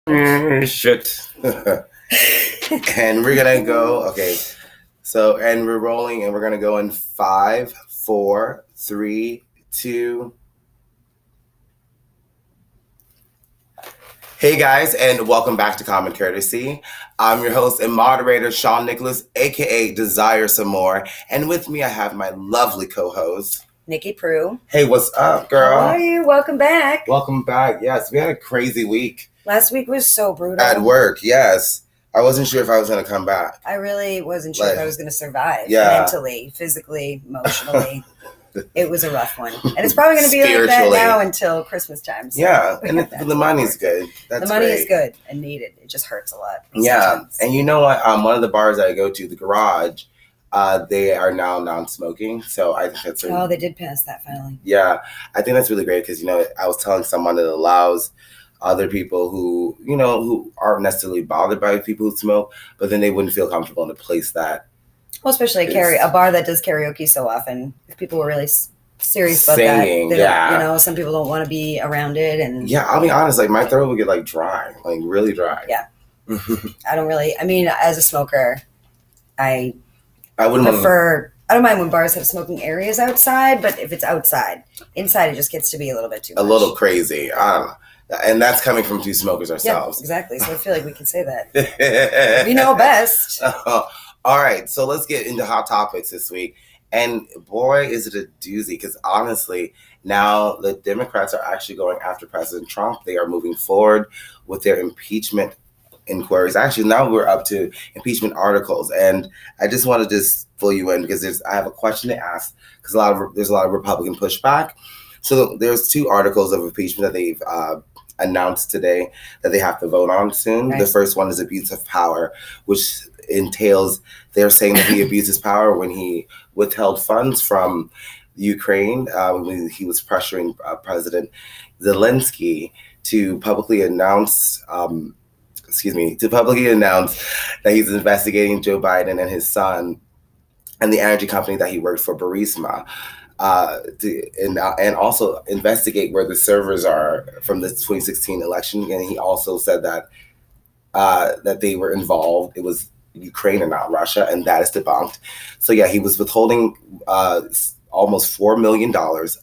Shit. And we're gonna go. Okay. So, and we're rolling, and we're gonna go in 5, 4, 3, 2. Hey guys, and welcome back to Common Courtesy. I'm your host and moderator, Sean Nicholas, aka Desire Some More, and with me I have my lovely co-host, Nikki Prue. Hey, what's up, girl? How are you? Welcome back. Welcome back. Yes, we had a crazy week. Last week was so brutal. At work, yes. I wasn't sure if I was going to come back. I really wasn't sure if I was going to survive mentally, physically, emotionally. It was a rough one. And it's probably going to be like that now until Christmas time. So yeah, and the money's good. The money is good and needed. It just hurts a lot. Yeah, and you know what? One of the bars that I go to, the Garage, they are now non-smoking. So I think that's really... Oh, they did pass that finally. Yeah, I think that's really great because, I was telling someone that it allows other people who, who aren't necessarily bothered by people who smoke, but then they wouldn't feel comfortable in a place that... Well, especially a bar that does karaoke so often. If people were really serious about singing, that, some people don't want to be around it. And yeah, I'll be honest, like my throat would get like dry, like really dry. Yeah. I mean, as a smoker, I wouldn't prefer... I don't mind when bars have smoking areas outside, but if it's outside, inside it just gets to be a little bit too much. A little crazy. And that's coming from two smokers ourselves. Yeah, exactly. So I feel like we can say that. We know best. All right. So let's get into hot topics this week. And boy, is it a doozy. Because honestly, now the Democrats are actually going after President Trump. They are moving forward with their impeachment inquiries. Actually, now we're up to impeachment articles. And I just want to just fill you in because I have a question to ask. Because there's a lot of Republican pushback. So there's 2 articles of impeachment that they've announced today that they have to vote on soon. Right. The first one is abuse of power, which entails they're saying that he abused his power when he withheld funds from Ukraine when he was pressuring President Zelensky to publicly announce that he's investigating Joe Biden and his son and the energy company that he worked for, Burisma. And also investigate where the servers are from the 2016 election. And he also said that that they were involved. It was Ukraine and not Russia, and that is debunked. So yeah, he was withholding almost $4 million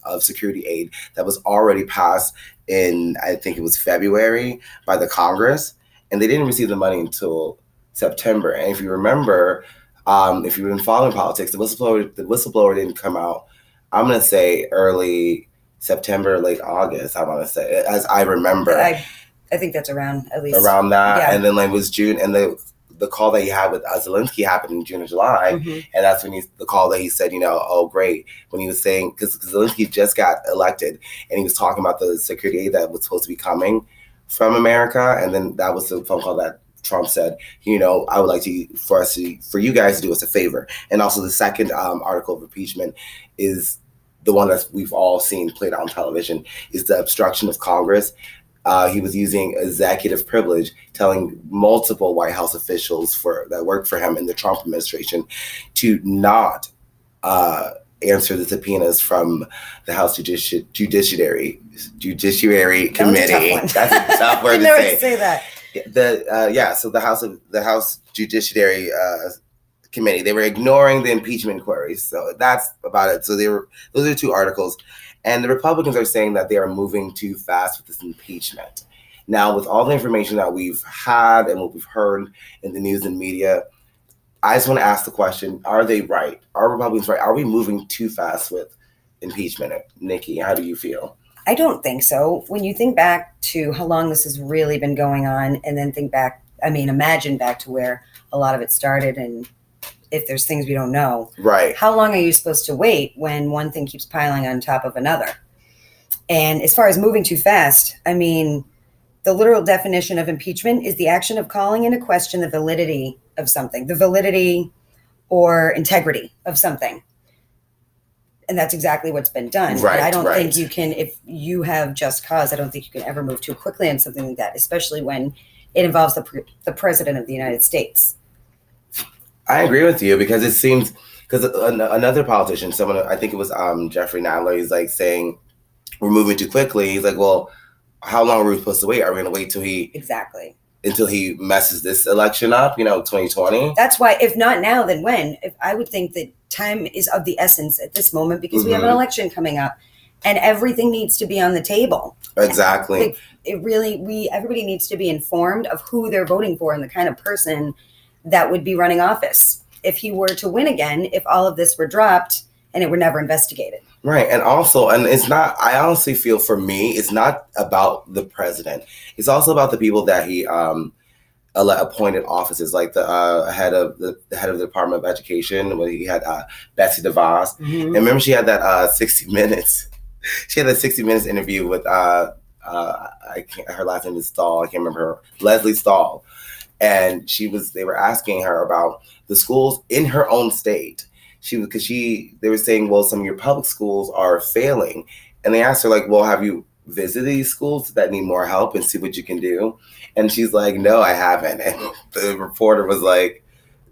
of security aid that was already passed in, I think it was February, by the Congress, and they didn't receive the money until September. And if you remember, if you've been following politics, the whistleblower didn't come out. I'm going to say early September, late August, I want to say, as I remember. I think that's around, at least. Around that. Yeah. And then it was June. And the call that he had with Zelensky happened in June or July. Mm-hmm. And that's when the call that he said, oh, great. When he was saying, because Zelensky just got elected, and he was talking about the security aid that was supposed to be coming from America. And then that was the phone call that Trump said, I would like for you guys to do us a favor. And also the second article of impeachment is the one that we've all seen played out on television, is the obstruction of Congress. He was using executive privilege, telling multiple White House officials that worked for him in the Trump administration to not answer the subpoenas from the House Judiciary Committee. That's a tough word to say. Say that. So the House Judiciary Committee, they were ignoring the impeachment inquiries. So that's about it. So those are 2 articles. And the Republicans are saying that they are moving too fast with this impeachment. Now, with all the information that we've had and what we've heard in the news and media, I just want to ask the question, are they right? Are Republicans right? Are we moving too fast with impeachment? Nikki, how do you feel? I don't think so. When you think back to how long this has really been going on, and then imagine back to where a lot of it started, and if there's things we don't know. Right. How long are you supposed to wait when one thing keeps piling on top of another? And as far as moving too fast, the literal definition of impeachment is the action of calling into question the validity of something, the validity or integrity of something. And that's exactly what's been done. Right, and I don't think you can, if you have just cause, I don't think you can ever move too quickly on something like that, especially when it involves the president of the United States. I agree with you because it seems, because another politician, someone, I think it was Jeffrey Nadler, he's like saying, we're moving too quickly. He's like, well, how long are we supposed to wait? Are we going to wait till until he messes this election up, 2020? That's why, if not now, then when? If I would think that time is of the essence at this moment, because we have an election coming up and everything needs to be on the table. Exactly. Everybody needs to be informed of who they're voting for and the kind of person that would be running office if he were to win again, if all of this were dropped and it were never investigated. Right. And also, and it's not, I honestly feel for me, it's not about the president. It's also about the people that he appointed offices, like the head of the Department of Education, when he had Betsy DeVos. Mm-hmm. And remember, she had that 60 Minutes. She had that 60 Minutes interview with her last name is Stahl. I can't remember her. Leslie Stahl. And they were asking her about the schools in her own state. They were saying, well, some of your public schools are failing. And they asked her, like, well, have you visited these schools that need more help and see what you can do? And she's like, no, I haven't. And the reporter was like,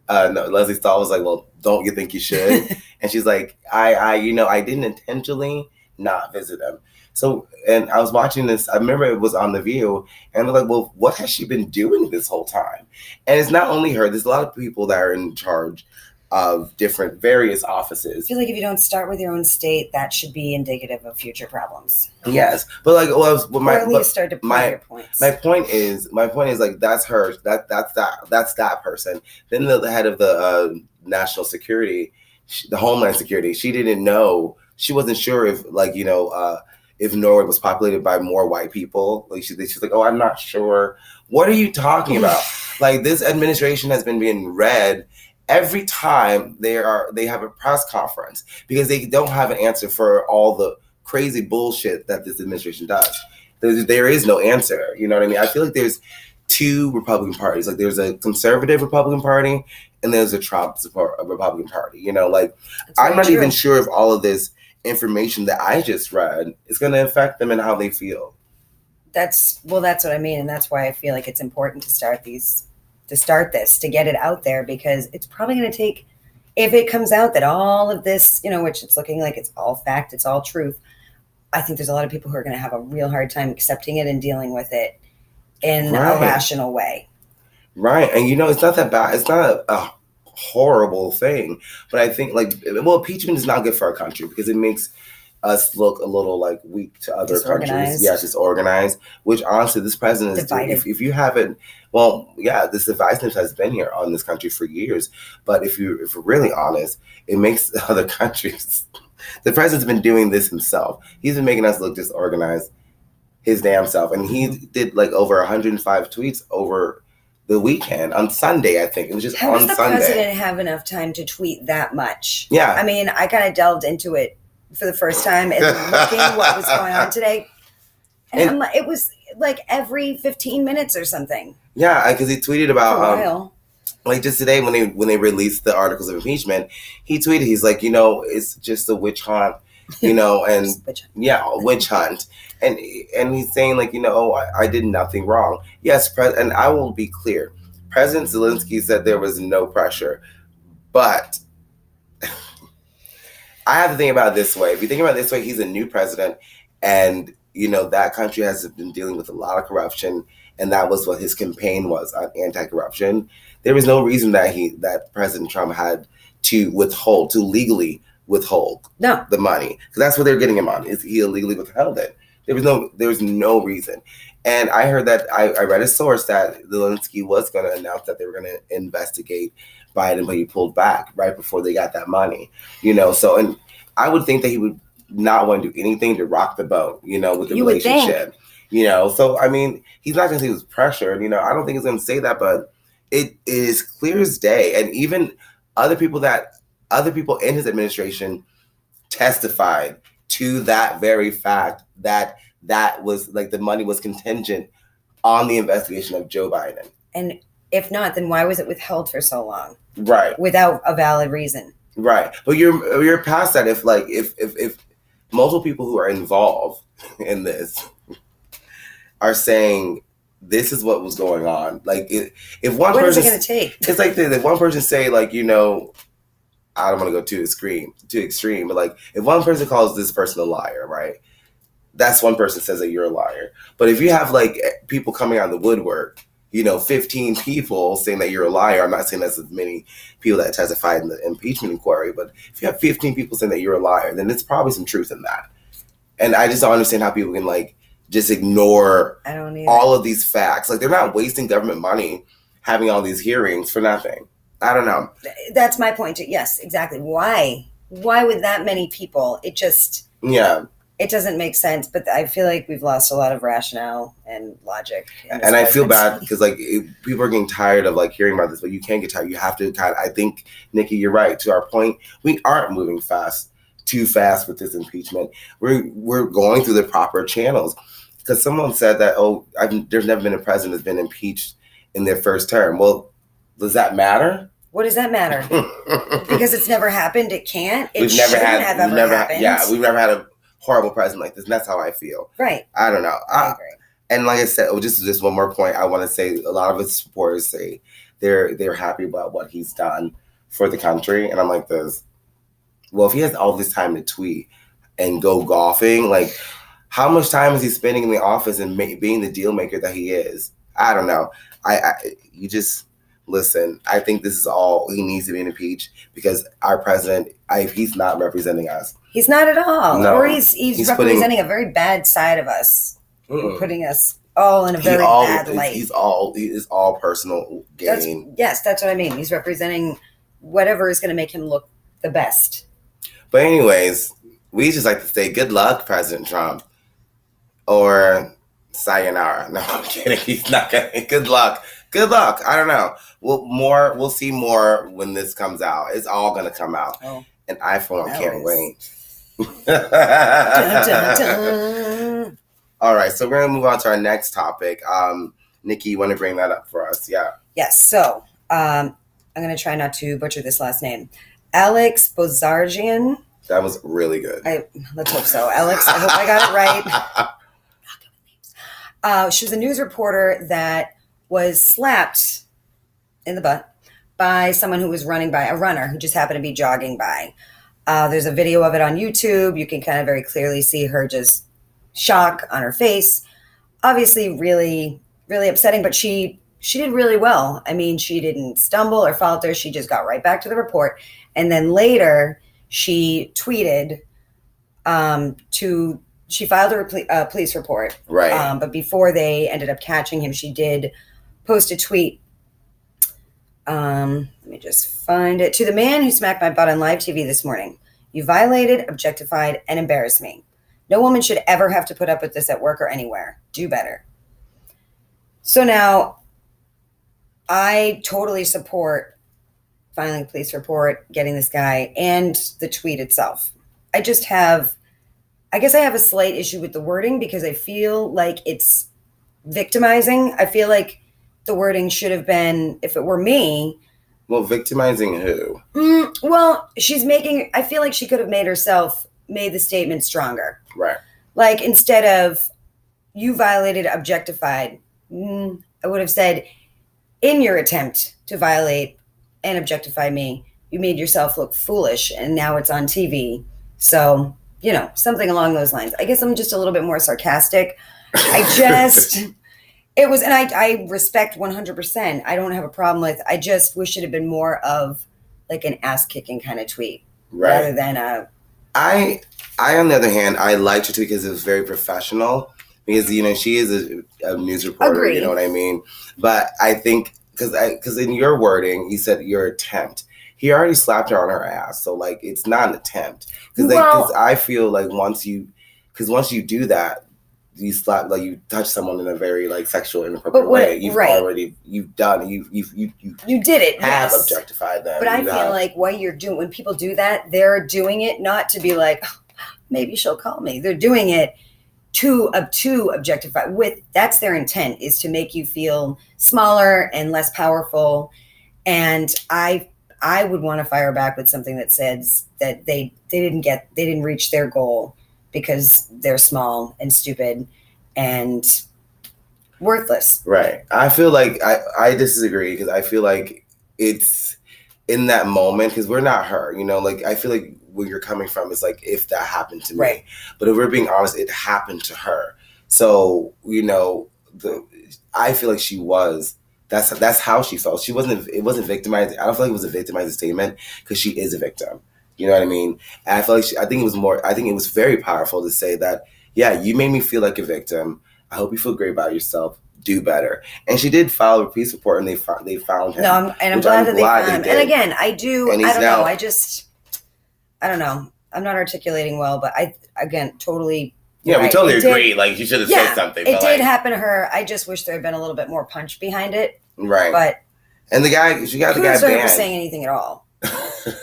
no, Leslie Stahl was like, well, don't you think you should? And she's like, I didn't intentionally not visit them. So, and I was watching this, I remember it was on The View, and they're like, well, what has she been doing this whole time? And it's not only her, there's a lot of people that are in charge of various offices. I feel like if you don't start with your own state, that should be indicative of future problems. Yes, but like, start to prove your points. My point is like, that's her. That's that person. Then the head of the national security, the Homeland Security, she didn't know. She wasn't sure if if Norway was populated by more white people. Like she's like, oh, I'm not sure. What are you talking about? Like, this administration has been being read every time they have a press conference, because they don't have an answer for all the crazy bullshit that this administration does. There is no answer. You know what I mean? I feel like there's two Republican parties. Like, there's a conservative Republican Party and there's a Trump Republican Party. I'm not even sure if all of this information that I just read is going to affect them and how they feel. That's what I mean. And that's why I feel like it's important to start this, to get it out there, because it's probably going to take, if it comes out that all of this, which it's looking like it's all fact, it's all truth, I think there's a lot of people who are going to have a real hard time accepting it and dealing with it in a rational way. Right. And it's not that bad. It's not a horrible thing, but I think impeachment is not good for our country, because it makes us look a little like weak to other countries. Yeah, disorganized. Which honestly, this president is doing. If you haven't, this divisiveness has been here on this country for years. But if we're really honest, it makes other countries. The president's been doing this himself. He's been making us look disorganized his damn self, and he did like over 105 tweets over the weekend on Sunday. I think it was just How on does Sunday. The president have enough time to tweet that much? Yeah, I mean, I kind of delved into it for the first time and looking what was going on today. And it was like every 15 minutes or something. Yeah, because he tweeted about like just today when they released the articles of impeachment, he tweeted, he's like, it's just a witch hunt, and witch hunt. And he's saying like, I did nothing wrong. Yes, and I will be clear. President Zelensky said there was no pressure, but I have to think about it this way. If you think about it this way, he's a new president, and that country has been dealing with a lot of corruption, and that was what his campaign was on anti-corruption. There was no reason that President Trump had to legally withhold the money, because that's what they're getting him on. Is he illegally withheld it? There was no reason. And I heard that I read a source that Zelensky was going to announce that they were going to investigate Biden, but he pulled back right before they got that money. So, and I would think that he would not want to do anything to rock the boat, with the relationship. So I mean, he's not going to say he was pressured. I don't think he's going to say that, but it is clear as day. And even other people in his administration testified to that very fact, that was like the money was contingent on the investigation of Joe Biden. And if not, then why was it withheld for so long? Right. Without a valid reason. Right. But you're past that. If multiple people who are involved in this are saying this is what was going on, like if one person, what is it going to take? It's like if one person say like, I don't want to go too extreme, but like if one person calls this person a liar, right? that's one person says that you're a liar. But if you have like people coming out of the woodwork, 15 people saying that you're a liar. I'm not saying that's as many people that testified in the impeachment inquiry, but if you have 15 people saying that you're a liar, then there's probably some truth in that. And I just don't understand how people can like just ignore all of these facts. Like, they're not wasting government money having all these hearings for nothing. I don't know. That's my point too. Yes, exactly. Why would that many people? It just, it doesn't make sense. But I feel like we've lost a lot of rationale and logic. And I feel bad because like people are getting tired of like hearing about this, but you can't get tired. You have to I think, Nikki, you're right. To our point, we aren't moving too fast with this impeachment. We're going through the proper channels, because someone said that, there's never been a president that's been impeached in their first term. Well, does that matter? What does that matter? Because it's never happened. It can't. It shouldn't have ever happened. We've never had a horrible president like this, and that's how I feel. Right. I don't know. I agree. And like I said, just one more point I want to say. A lot of his supporters say they're happy about what he's done for the country, and I'm like this. Well, if he has all this time to tweet and go golfing, like, how much time is he spending in the office and being the deal maker that he is? I don't know. You just listen. I think this is all he needs to be impeached, because our president, he's not representing us. He's not at all. No. Or he's representing a very bad side of us. Putting us all in a very bad light. He is all personal gain. That's what I mean. He's representing whatever is going to make him look the best. But anyways, we just like to say good luck, President Trump. Or sayonara. No, I'm kidding. He's not gonna. Good luck. Good luck. I don't know. We'll see more when this comes out. It's all gonna come out. Oh. And I, for one, can't wait. Dun, dun, dun. All right, so we're gonna move on to our next topic. Nikki, you want to bring that up for us? Yeah. Yes. So I'm gonna try not to butcher this last name. Alex Bozargian. That was really good. Let's hope so. Alex, I hope I got it right. She was a news reporter that was slapped in the butt by someone who was running by, a runner who just happened to be jogging by. There's a video of it on YouTube. You can kind of very clearly see her just shock on her face. Obviously really, really upsetting, but she did really well. I mean, she didn't stumble or falter. She just got right back to the report. And then later she tweeted she filed a police report. Right. But before they ended up catching him, she did post a tweet. Let me just find it. To the man who smacked my butt on live TV this morning. You violated, objectified, and embarrassed me. No woman should ever have to put up with this at work or anywhere. Do better. So now I totally support filing a police report, getting this guy, and the tweet itself. I guess I have a slight issue with the wording, because I feel like it's victimizing. I feel like the wording should have been, if it were me. Well, victimizing who? Well, I feel like she could have made the statement stronger. Right. Like, instead of you violated, objectified, I would have said, in your attempt to violate and objectify me, you made yourself look foolish, and now it's on TV. So, something along those lines. I guess I'm just a little bit more sarcastic. I respect 100%. I don't have a problem with, I just wish it had been more of like an ass kicking kind of tweet. Right. Rather than I, on the other hand, I liked her tweet because it was very professional. Because, she is a news reporter. Agreed. You know what I mean? But I think, because in your wording, you said your attempt. He already slapped her on her ass. So, like, it's not an attempt. Because I feel like once you do that, you slap, like, you touch someone in a very, like, sexual, inappropriate way. You did it. Have objectified them. But I feel like when people do that, they're doing it not to be like, oh, maybe she'll call me. They're doing it to objectify. That's their intent, is to make you feel smaller and less powerful. And I would want to fire back with something that says that they didn't reach their goal because they're small and stupid and worthless. Right. I feel like I disagree, because I feel like it's in that moment, because we're not her, you know, like I feel like where you're coming from is like if that happened to me, Right. but if we're being honest, it happened to her. So you know, I feel like she was. That's how she felt. She wasn't. It wasn't victimized. I don't feel like it was a victimizing statement because she is a victim. You know what I mean? And I feel like I think it was more. I think it was very powerful to say that. Yeah, you made me feel like a victim. I hope you feel great about yourself. Do better. And she did file a police report, and they found him. No, I'm glad that they found him. And again, I don't know. I don't know. I'm not articulating well, but totally. Yeah, we totally agree. Like, you should have said something. It did happen to her. I just wish there had been a little bit more punch behind it. Right. But and she got the guy banned. For saying anything at all.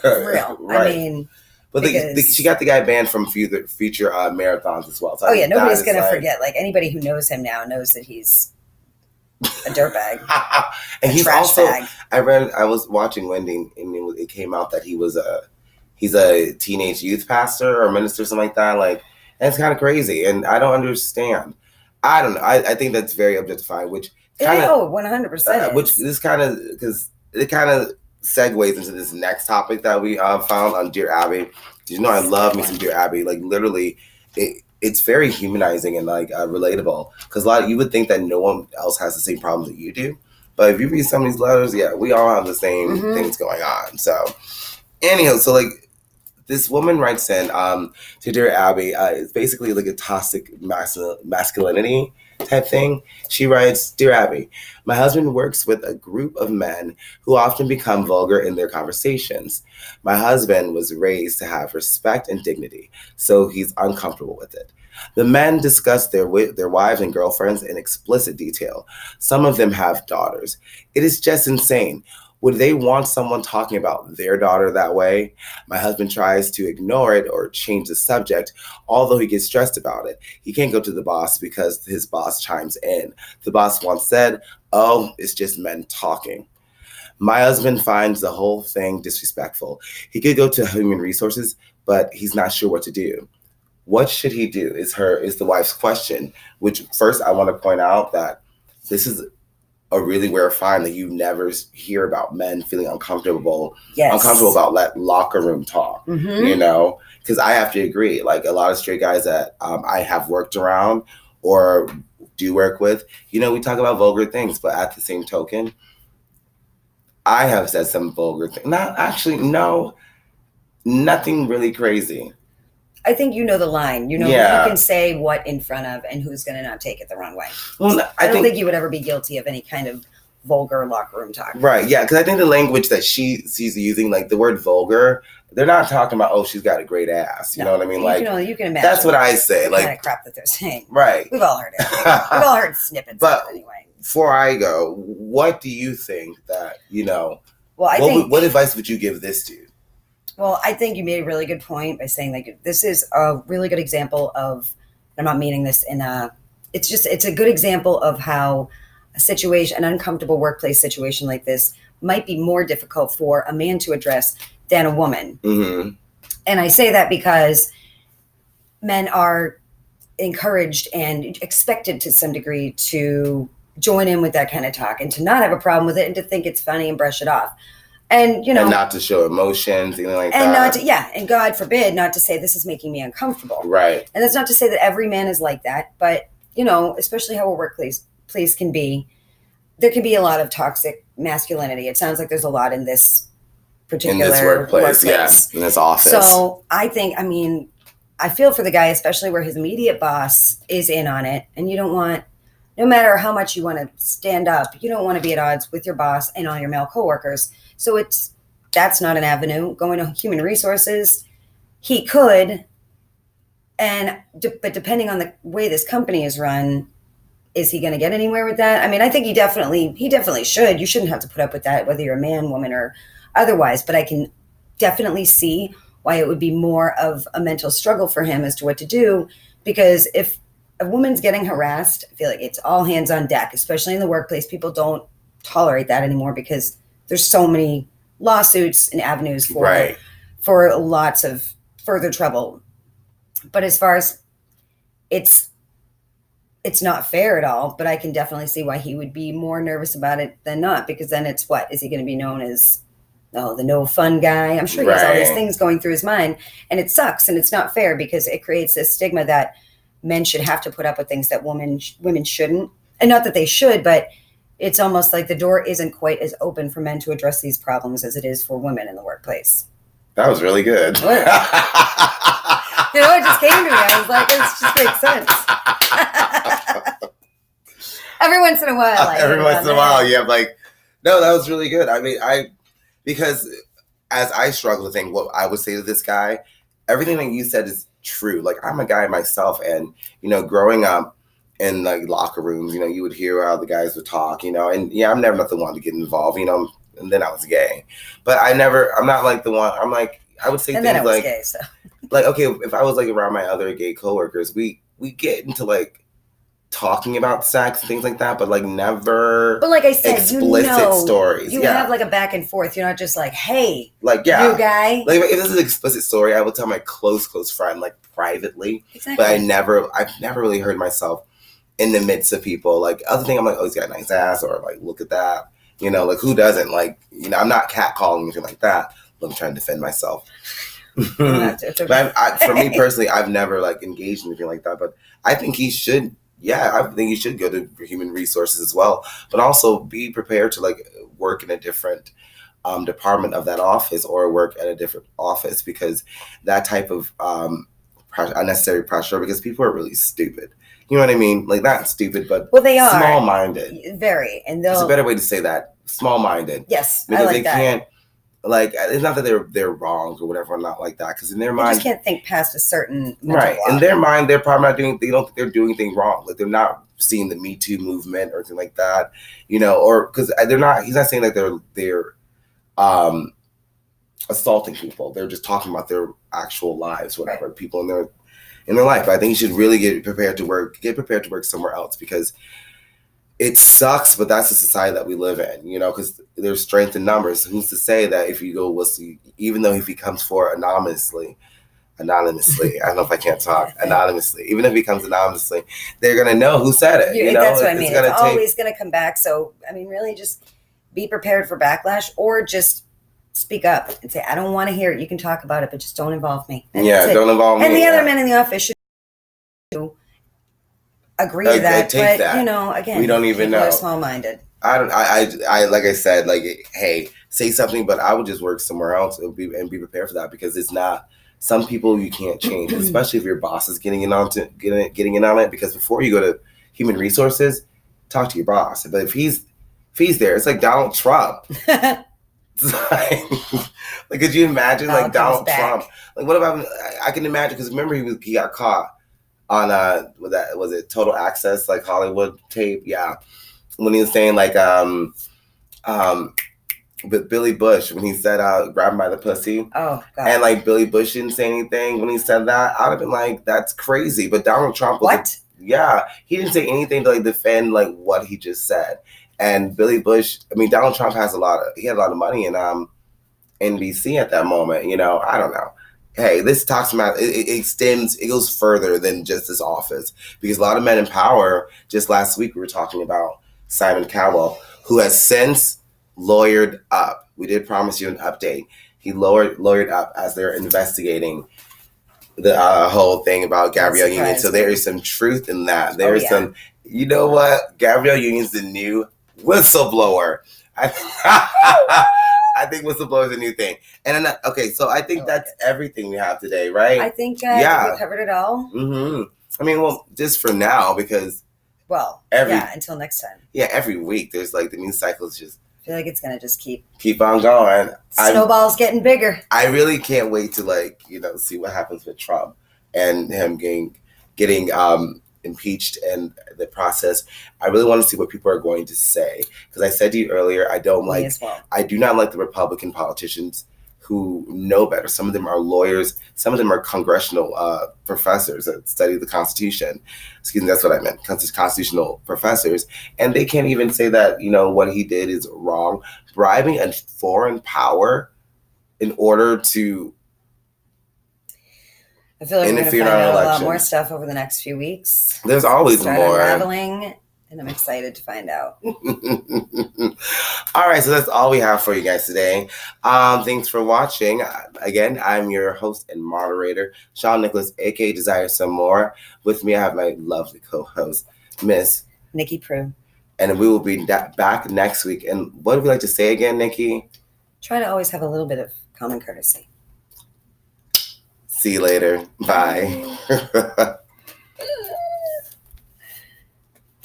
For real. Right. I mean, but she got the guy banned from future marathons as well. So nobody's gonna forget. Like, anybody who knows him now knows that he's a dirtbag. And he's also bag. I was watching Wendy, and it came out that he's a teenage youth pastor or minister, something like that. Like, and it's kind of crazy, and I don't understand. I don't know. I think that's very objectifying, which kind of 100%. Which this kind of, because it kind of segues into this next topic that we found on Dear Abby. You know, I love me some Dear Abby. Like, literally, it's very humanizing and like relatable, because you would think that no one else has the same problems that you do, but if you read some of these letters, yeah, we all have the same things going on. So anyhow, so like, this woman writes in to Dear Abby. It's basically like a toxic masculinity type thing. She writes, Dear Abby, my husband works with a group of men who often become vulgar in their conversations. My husband was raised to have respect and dignity, so he's uncomfortable with it. The men discuss their wives and girlfriends in explicit detail. Some of them have daughters. It is just insane. Would they want someone talking about their daughter that way? My husband tries to ignore it or change the subject, although he gets stressed about it. He can't go to the boss because his boss chimes in. The boss once said, "Oh, it's just men talking." My husband finds the whole thing disrespectful. He could go to human resources, but he's not sure what to do. What should he do is the wife's question, which first I want to point out that this is a really rare find that you never hear about men feeling uncomfortable about that locker room talk, you know, because I have to agree, like a lot of straight guys that I have worked around or do work with, you know, we talk about vulgar things, but at the same token, I have said some vulgar things. Nothing really crazy. I think you know the line. You know, you can say what in front of and who's going to not take it the wrong way. Well, I don't think you would ever be guilty of any kind of vulgar locker room talk. Right, yeah, because I think the language that she's using, like the word vulgar, they're not talking about, oh, she's got a great ass. You know what I mean? Like, you can imagine. That's what I say. Like, kind of crap that they're saying. Right. We've all heard it. We've all heard snippets but of it anyway. Before I go, what do you think that, you know, well, what advice would you give this to? Well, I think you made a really good point by saying, like, this is a really good example of, I'm not meaning this in it's a good example of how an uncomfortable workplace situation like this might be more difficult for a man to address than a woman. Mm-hmm. And I say that because men are encouraged and expected to some degree to join in with that kind of talk and to not have a problem with it and to think it's funny and brush it off. And, you know, and not to show emotions, anything like that. And God forbid not to say this is making me uncomfortable. Right. And that's not to say that every man is like that, but, you know, especially how a workplace can be, there can be a lot of toxic masculinity. It sounds like there's a lot in this particular workplace. Yes, in this office. So I feel for the guy, especially where his immediate boss is in on it, and you don't want, no matter how much you want to stand up, you don't want to be at odds with your boss and all your male coworkers. So that's not an avenue. Going to human resources, he could, but depending on the way this company is run, is he going to get anywhere with that? I mean, I think he definitely should. You shouldn't have to put up with that, whether you're a man, woman, or otherwise. But I can definitely see why it would be more of a mental struggle for him as to what to do, because if a woman's getting harassed, I feel like it's all hands on deck, especially in the workplace. People don't tolerate that anymore because there's so many lawsuits and avenues for lots of further trouble. But as far as it's not fair at all, but I can definitely see why he would be more nervous about it than not, because then it's what? Is he going to be known as the no fun guy. I'm sure he has all these things going through his mind, and it sucks, and it's not fair because it creates this stigma that men should have to put up with things that women shouldn't. And not that they should, but it's almost like the door isn't quite as open for men to address these problems as it is for women in the workplace. That was really good. It just came to me. I was like, it just makes sense. Every once in a while. You have like, no, that was really good. I mean, because as I struggle to think what I would say to this guy, everything that you said is true. Like, I'm a guy myself, and, growing up in like locker rooms, you would hear how the guys would talk, and I'm never not the one to get involved, and then I was gay. But I'm not like the one, I'm like, I would say and things then I was like, gay, so. Like, okay, if I was like around my other gay coworkers, we get into like talking about sex and things like that, but like never. But like I said, explicit stories. You have like a back and forth. You're not just like, hey, like new guy. Like if this is an explicit story, I would tell my close friend like privately. Exactly. But I've never really heard myself in the midst of people. Like other thing, I'm like, oh, he's got a nice ass, or like, look at that. Like who doesn't? Like, I'm not catcalling or anything like that. I'm trying to defend myself. Okay. But for me personally, I've never like engaged in anything like that. But I think he should. Yeah, I think he should go to human resources as well, but also be prepared to like work in a different department of that office or work at a different office, because that type of unnecessary pressure, because people are really stupid. You know what I mean? Like, not stupid, but they are small-minded. Very, and there's a better way to say that. Small-minded. Yes, because I like they that. Can't. Like, it's not that they're wrong or whatever, not like that, because in their mind, they just can't think past a certain right. block. In their mind, they're probably not doing. They don't think they're doing anything wrong. Like, they're not seeing the Me Too movement or anything like that, or because they're not. He's not saying that they're assaulting people. They're just talking about their actual lives, whatever, right. People in their life. But I think you should really get prepared to work somewhere else, because it sucks, but that's the society that we live in, because there's strength in numbers. Who's to say that if you go, even though if he comes for anonymously, I don't know if I can't talk, anonymously, even if he comes anonymously, they're going to know who said it. That's what I mean. It's always going to come back. So, I mean, really just be prepared for backlash, or just speak up and say, I don't want to hear it. You can talk about it, but just don't involve me. And don't involve me. And the other men in the office should agree to that, but that. Again, we don't even know. Are small-minded. I like I said, like, hey, say something, but I would just work somewhere else and be prepared for that, because it's not. Some people you can't change, especially if your boss is getting in on it. Because before you go to human resources, talk to your boss. But if he's there, it's like Donald Trump. Like, could you imagine like Donald Trump? Like, what about? I can imagine, because remember he got caught on was it Total Access, like Hollywood tape? Yeah, when he was saying like with Billy Bush, when he said grab him by the pussy. Oh God. And like Billy Bush didn't say anything when he said that. I'd have been like, that's crazy. But Donald Trump was he didn't say anything to like defend like what he just said. And Billy Bush, I mean, Donald Trump had a lot of money in NBC at that moment. I don't know. Hey, this talks about it goes further than just this office, because a lot of men in power. Just last week we were talking about Simon Cowell, who has since lawyered up. We did promise you an update. He lawyered up as they're investigating the whole thing about Gabrielle Union. So there is some truth in that. There's some. You know what? Gabrielle Union's the new whistleblower. I think whistleblower is a new thing. And okay, so I think that's everything we have today, right? I think we covered it all. Mm-hmm. I mean, well, just for now, because until next time. Yeah, every week there's like the news cycle is just. I feel like it's gonna just keep on going. Snowball's getting bigger. I really can't wait to see what happens with Trump and him getting impeached and the process. I really want to see what people are going to say, because I said to you earlier, I do not like the Republican politicians who know better. Some of them are lawyers. Some of them are congressional professors that study the Constitution. Excuse me, that's what I meant. Constitutional professors. And they can't even say that, what he did is wrong. Bribing a foreign power in order to I feel like we're going to find out a lot more stuff over the next few weeks. There's always more. Unraveling, and I'm excited to find out. All right, so that's all we have for you guys today. Thanks for watching. Again, I'm your host and moderator, Sean Nicholas, aka Desire Some More. With me, I have my lovely co-host, Miss Nikki Prue. And we will be back next week. And what would we like to say again, Nikki? Try to always have a little bit of common courtesy. See you later. Bye.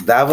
That was